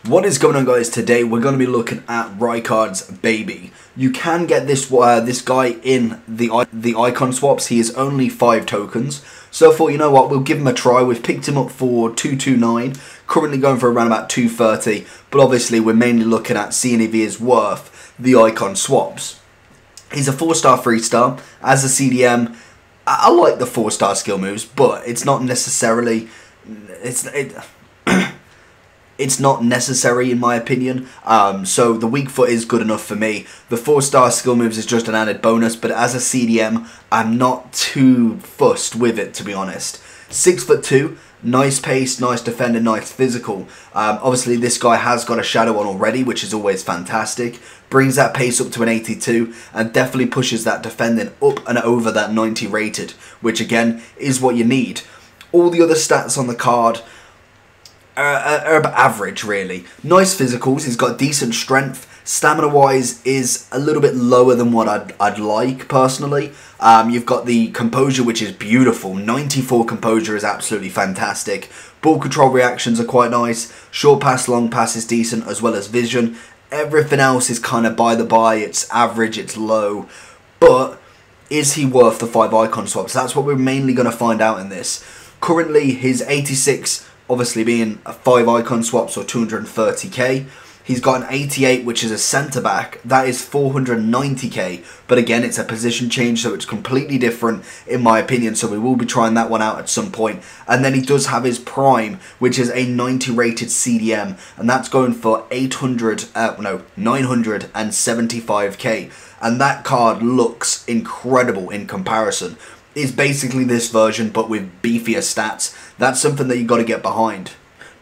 What is going on, guys? Today we're going to be looking at Rijkaard's baby. You can get this guy in the icon swaps. He is only 5 tokens. So I thought, you know what, we'll give him a try. We've picked him up for 229, currently going for around about 230. But obviously we're mainly looking at seeing if he is worth the icon swaps. He's a 4-star 3-star. As a CDM, I like the 4-star skill moves, but it's not necessarily... It's not necessary in my opinion, so the weak foot is good enough for me. The 4-star skill moves is just an added bonus, but as a CDM, I'm not too fussed with it, to be honest. 6'2", nice pace, nice defender, nice physical. Obviously this guy has got a shadow on already, which is always fantastic. Brings that pace up to an 82 and definitely pushes that defending up and over that 90 rated, which again is what you need. All the other stats on the card are average, really. Nice physicals, he's got decent strength. Stamina wise is a little bit lower than what I'd like personally. You've got the composure, which is beautiful. 94 composure is absolutely fantastic. Ball control reactions are quite nice. Short pass, long pass is decent, as well as vision. Everything else is kind of by the by. It's average, it's low. But is he worth the 5 icon swaps? That's what we're mainly going to find out in this. Currently his 86, obviously being 5 icon swaps or 230k. He's got an 88, which is a centre back. That is 490k. But again, it's a position change, so it's completely different in my opinion. So we will be trying that one out at some point. And then he does have his prime, which is a 90 rated CDM, and that's going for 975k. And that card looks incredible in comparison. Is basically this version but with beefier stats. That's something that you got to get behind.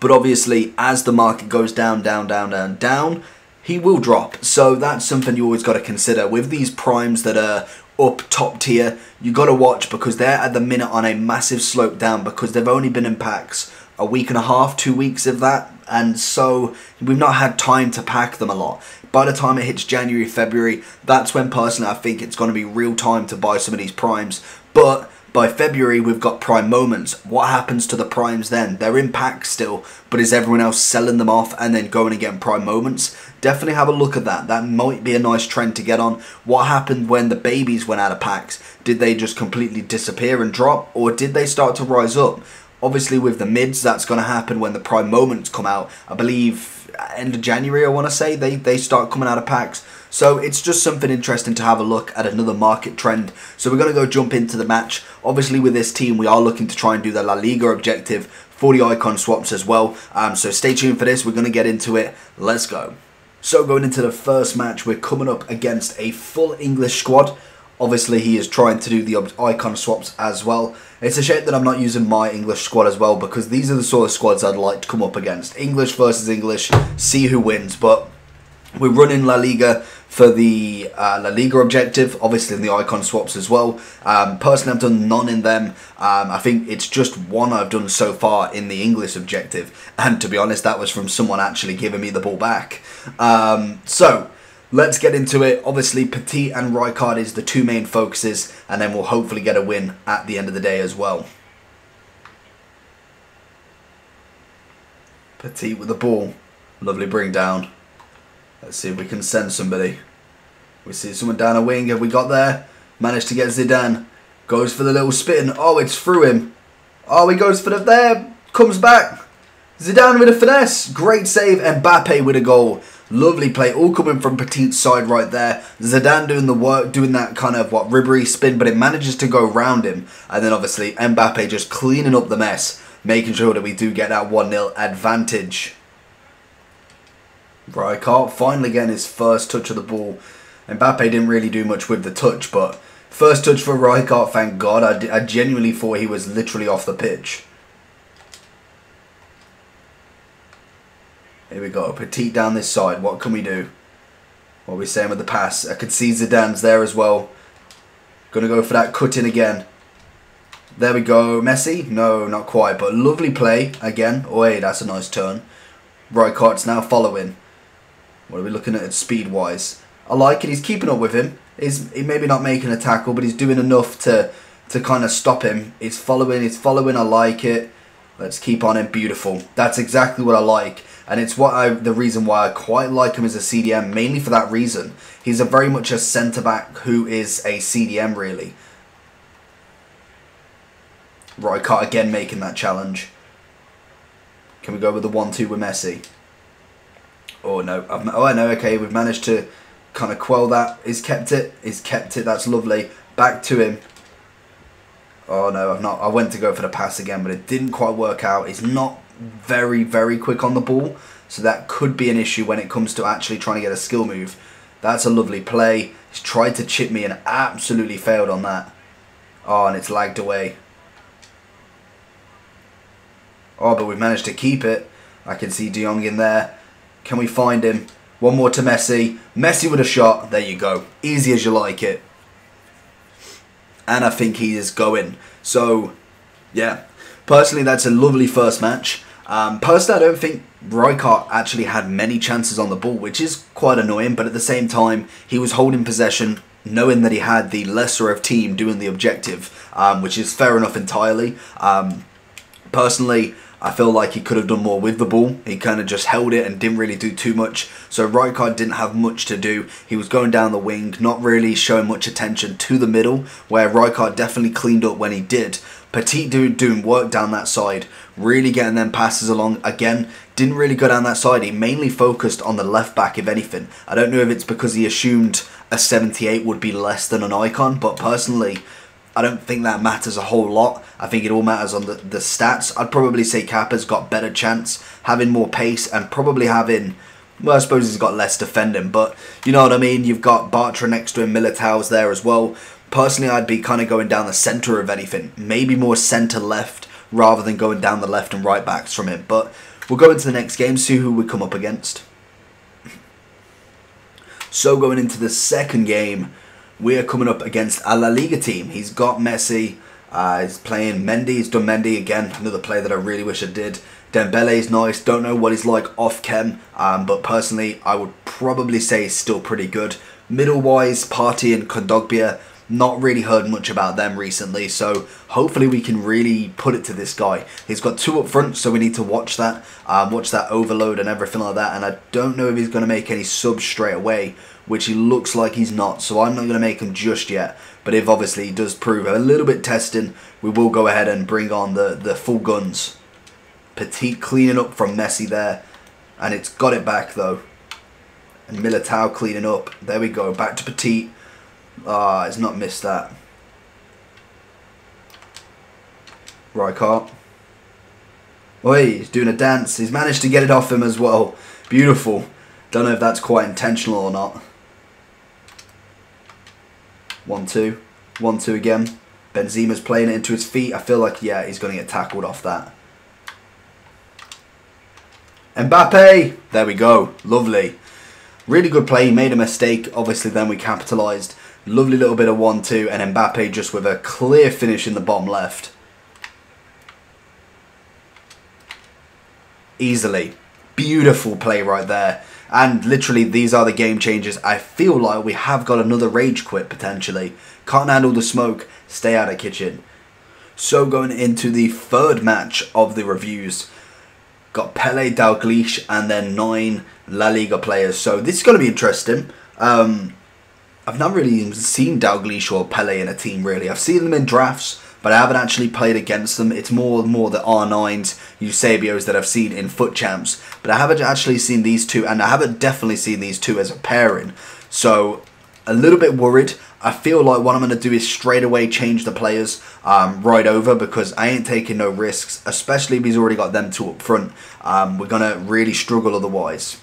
But obviously as the market goes down, he will drop. So that's something you always got to consider. With these primes that are up top tier, you got to watch because they're at the minute on a massive slope down because they've only been in packs a week and a half, 2 weeks of that, and so we've not had time to pack them a lot. By the time it hits January, February, that's when personally I think it's going to be real time to buy some of these primes. But by February we've got prime moments. What happens to the primes then? They're in packs still, but is everyone else selling them off and then going and getting prime moments? Definitely have a look at that. That might be a nice trend to get on. What happened when the babies went out of packs? Did they just completely disappear and drop, or did they start to rise up? Obviously with the mids, that's going to happen when the prime moments come out. I believe end of January, I want to say, they start coming out of packs. So it's just something interesting to have a look at, another market trend. So we're going to go jump into the match. Obviously with this team, we are looking to try and do the La Liga objective for the icon swaps as well. So stay tuned for this. We're going to get into it. Let's go. So going into the first match, we're coming up against a full English squad. Obviously, he is trying to do the icon swaps as well. It's a shame that I'm not using my English squad as well, because these are the sort of squads I'd like to come up against. English versus English, see who wins. But we're running La Liga for the La Liga objective, obviously in the icon swaps as well. Personally, I've done none in them. I think it's just one I've done so far in the English objective. And to be honest, that was from someone actually giving me the ball back. So let's get into it. Obviously, Petit and Rijkaard is the 2 main focuses, and then we'll hopefully get a win at the end of the day as well. Petit with the ball. Lovely bring down. Let's see if we can send somebody. We see someone down a wing. Have we got there? Managed to get Zidane. Goes for the little spin. Oh, it's through him. Oh, he goes for the there. Comes back. Zidane with a finesse. Great save. Mbappe with a goal. Lovely play, all coming from Petit's side right there. Zidane doing the work, doing that kind of, ribbery spin, but it manages to go round him. And then obviously Mbappe just cleaning up the mess, making sure that we do get that 1-0 advantage. Rijkaard finally getting his first touch of the ball. Mbappe didn't really do much with the touch, but first touch for Rijkaard, thank God. I genuinely thought he was literally off the pitch. Here we go, Petit down this side. What can we do? What are we saying with the pass? I could see Zidane's there as well. Gonna go for that cut in again. There we go. Messi? No, not quite, but lovely play again. Oh, hey, that's a nice turn. Rijkaard's now following. What are we looking at speed wise? I like it. He's keeping up with him. He's maybe not making a tackle, but he's doing enough to kind of stop him. He's following. I like it. Let's keep on him. Beautiful. That's exactly what I like. And it's the reason why I quite like him as a CDM, mainly for that reason. He's very much a centre-back who is a CDM, really. Rijkaard again making that challenge. Can we go with the 1-2 with Messi? Oh, no. Oh, I know. Okay, we've managed to kind of quell that. He's kept it. He's kept it. That's lovely. Back to him. Oh, no, I've not. I went to go for the pass again, but it didn't quite work out. He's not very, very quick on the ball, so that could be an issue when it comes to actually trying to get a skill move. That's a lovely play. He's tried to chip me and absolutely failed on that. Oh, and it's lagged away. Oh, but we've managed to keep it. I can see De Jong in there. Can we find him? One more to Messi. Messi with a shot. There you go. Easy as you like it. And I think he is going. So, yeah. Personally, that's a lovely first match. Personally, I don't think Rijkaard actually had many chances on the ball, which is quite annoying. But at the same time, he was holding possession, knowing that he had the lesser of team doing the objective, which is fair enough entirely. Personally, I feel like he could have done more with the ball. He kind of just held it and didn't really do too much. So Rijkaard didn't have much to do. He was going down the wing, not really showing much attention to the middle, where Rijkaard definitely cleaned up when he did. Petit doing work down that side, really getting them passes along. Again, didn't really go down that side. He mainly focused on the left back, if anything. I don't know if it's because he assumed a 78 would be less than an icon, but personally, I don't think that matters a whole lot. I think it all matters on the stats. I'd probably say Kappa's got better chance, having more pace, and probably having, well, I suppose he's got less defending, but you know what I mean? You've got Bartra next to him, Militao's there as well. Personally, I'd be kind of going down the centre of anything. Maybe more centre-left rather than going down the left and right backs from him. But we'll go into the next game, see who we come up against. So going into the second game, we are coming up against a La Liga team. He's got Messi. He's playing Mendy. He's done Mendy again. Another player that I really wish I did. Dembele's nice. Don't know what he's like off chem. But personally, I would probably say he's still pretty good. Middle-wise, Partey and Kondogbia. Not really heard much about them recently. So hopefully we can really put it to this guy. He's got two up front, so we need to watch that. Watch that overload and everything like that. And I don't know if he's going to make any subs straight away, which he looks like he's not, so I'm not going to make him just yet. But if obviously he does prove a little bit testing, we will go ahead and bring on the full guns. Petit cleaning up from Messi there, and it's got it back though. And Militao cleaning up. There we go, back to Petit. Ah, it's not missed that. Rijkaard. Oi, he's doing a dance. He's managed to get it off him as well. Beautiful. Don't know if that's quite intentional or not. 1-2. 1-2 again. Benzema's playing it into his feet. I feel like, yeah, he's going to get tackled off that. Mbappe! There we go. Lovely. Really good play. He made a mistake. Obviously, then we capitalised. Lovely little bit of 1-2. And Mbappe just with a clear finish in the bottom left. Easily. Beautiful play right there. And literally, these are the game changers. I feel like we have got another rage quit, potentially. Can't handle the smoke. Stay out of kitchen. So, going into the third match of the reviews. Got Pele, Dalglish, and then 9 La Liga players. So, this is going to be interesting. I've not really even seen Dalglish or Pele in a team, really. I've seen them in drafts, but I haven't actually played against them. It's more the R9s, Eusebios that I've seen in Foot Champs. But I haven't actually seen these two, and I haven't definitely seen these two as a pairing. So, a little bit worried. I feel like what I'm going to do is straight away change the players right over, because I ain't taking no risks, especially if he's already got them two up front. We're going to really struggle otherwise.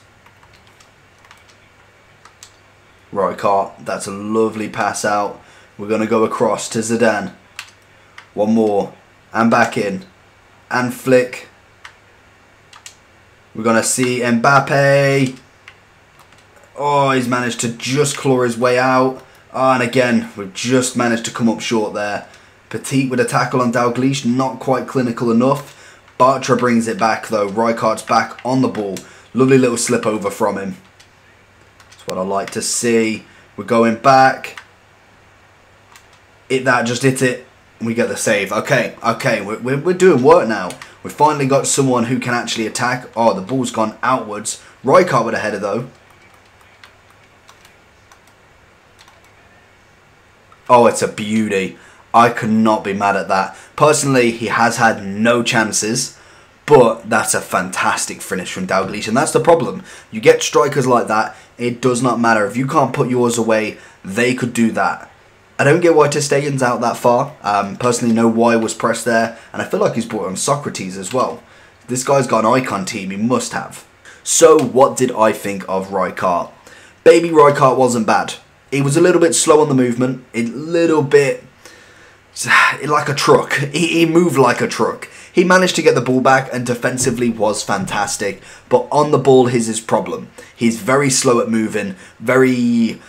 Rijkaard, that's a lovely pass out. We're going to go across to Zidane. One more. And back in. And flick. We're going to see Mbappe. Oh, he's managed to just claw his way out. Oh, and again, we've just managed to come up short there. Petit with a tackle on Dalglish. Not quite clinical enough. Bartra brings it back though. Rijkaard's back on the ball. Lovely little slip over from him. That's what I like to see. We're going back. Just hit it. We get the save. Okay, we're doing work now. We've finally got someone who can actually attack. Oh, the ball's gone outwards. Rijkaard with a header though. Oh, it's a beauty. I could not be mad at that. Personally, he has had no chances, but that's a fantastic finish from Dalglish, and that's the problem. You get strikers like that, it does not matter. If you can't put yours away, they could do that. I don't get why ter Stegen's out that far. Personally, no Y was pressed there, and I feel like he's brought on Socrates as well. This guy's got an icon team, he must have. So, what did I think of Rijkaard? Baby Rijkaard wasn't bad. He was a little bit slow on the movement, a little bit like a truck. He moved like a truck. He managed to get the ball back and defensively was fantastic, but on the ball, here's his problem. He's very slow at moving, very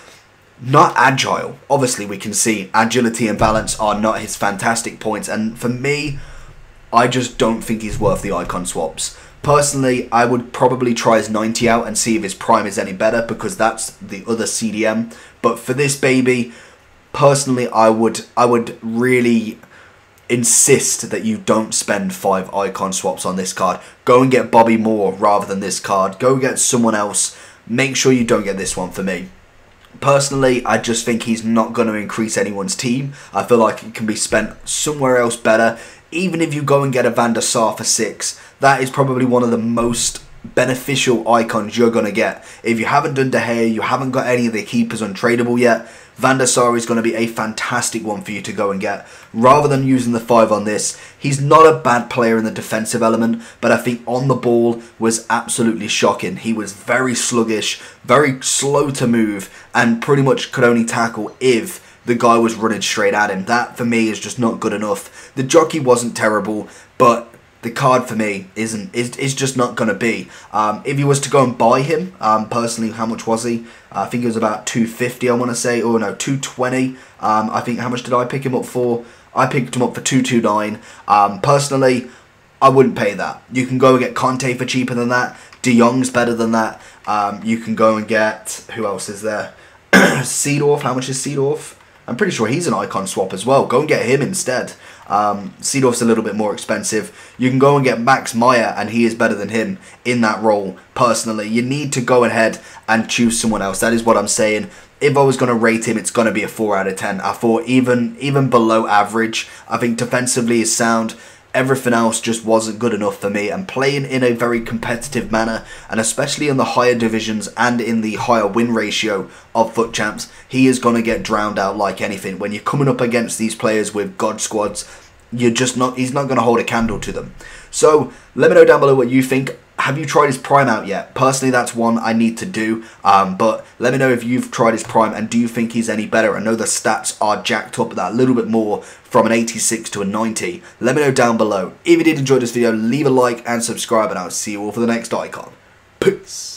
not agile. Obviously, we can see agility and balance are not his fantastic points, and for me, I just don't think he's worth the icon swaps. Personally, I would probably try his 90 out and see if his prime is any better, because that's the other CDM. But for this baby, personally, I would really insist that you don't spend 5 icon swaps on this card. Go and get Bobby Moore rather than this card. Go get someone else. Make sure you don't get this one for me. Personally, I just think he's not going to increase anyone's team. I feel like it can be spent somewhere else better. Even if you go and get a Van der Sar for 6, that is probably one of the most beneficial icons you're going to get. If you haven't done De Gea, you haven't got any of the keepers untradeable yet, Van der Sar is going to be a fantastic one for you to go and get. Rather than using the 5 on this, he's not a bad player in the defensive element, but I think on the ball was absolutely shocking. He was very sluggish, very slow to move, and pretty much could only tackle if the guy was running straight at him. That, for me, is just not good enough. The jockey wasn't terrible, but the card for me is just not going to be. If you was to go and buy him, personally, how much was he? I think it was about 250, I want to say. Oh, no, 220. I think, how much did I pick him up for? I picked him up for 229. Personally, I wouldn't pay that. You can go and get Conte for cheaper than that. De Jong's better than that. You can go and get, who else is there? Seedorf, how much is Seedorf? I'm pretty sure he's an icon swap as well. Go and get him instead. Seedorf's a little bit more expensive. You can go and get Max Meyer, and he is better than him in that role. Personally, you need to go ahead and choose someone else. That is what I'm saying. If I was going to rate him, it's going to be a 4 out of 10. I thought even below average. I think defensively is sound. Everything else just wasn't good enough for me, and playing in a very competitive manner, and especially in the higher divisions and in the higher win ratio of FUT Champs, he is going to get drowned out like anything. When you're coming up against these players with God squads, he's not going to hold a candle to them. So let me know down below what you think. Have you tried his prime out yet? Personally, that's one I need to do. But let me know if you've tried his prime and do you think he's any better. I know the stats are jacked up that little bit more from an 86 to a 90. Let me know down below. If you did enjoy this video, leave a like and subscribe, and I'll see you all for the next icon. Peace.